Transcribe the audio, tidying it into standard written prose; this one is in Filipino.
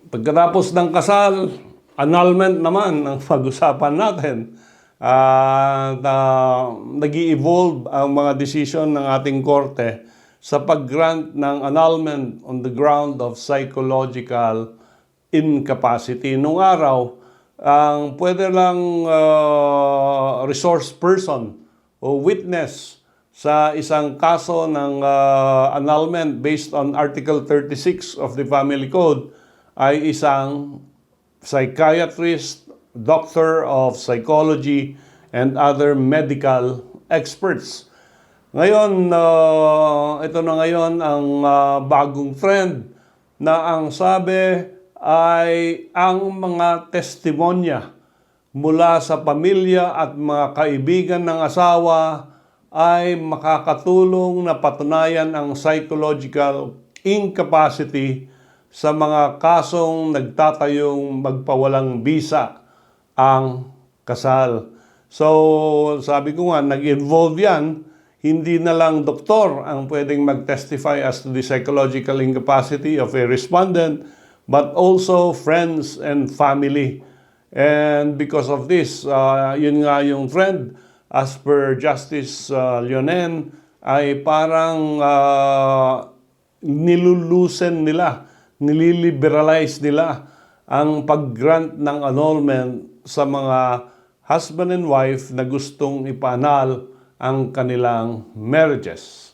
Pagkatapos ng kasal, annulment naman ang pag-usapan natin. At nag-i-evolve ang mga desisyon ng ating korte sa pag-grant ng annulment on the ground of psychological incapacity. Nung araw, ang pwede lang resource person o witness sa isang kaso ng annulment based on Article 36 of the Family Code ay isang psychiatrist, doctor of psychology, and other medical experts. Ngayon, ito na ngayon ang bagong trend na ang sabi ay ang mga testimonya mula sa pamilya at mga kaibigan ng asawa ay makakatulong na patunayan ang psychological incapacity sa mga kasong nagtatayong magpawalang bisa ang kasal. So, sabi ko nga, nag-involve yan, hindi na lang doktor ang pwedeng mag-testify as to the psychological incapacity of a respondent, but also friends and family. And because of this, yun nga yung trend, as per Justice Leonen, ay parang nilulusen nila, nililiberalize nila ang pag-grant ng annulment sa mga husband and wife na gustong ipanal ang kanilang marriages.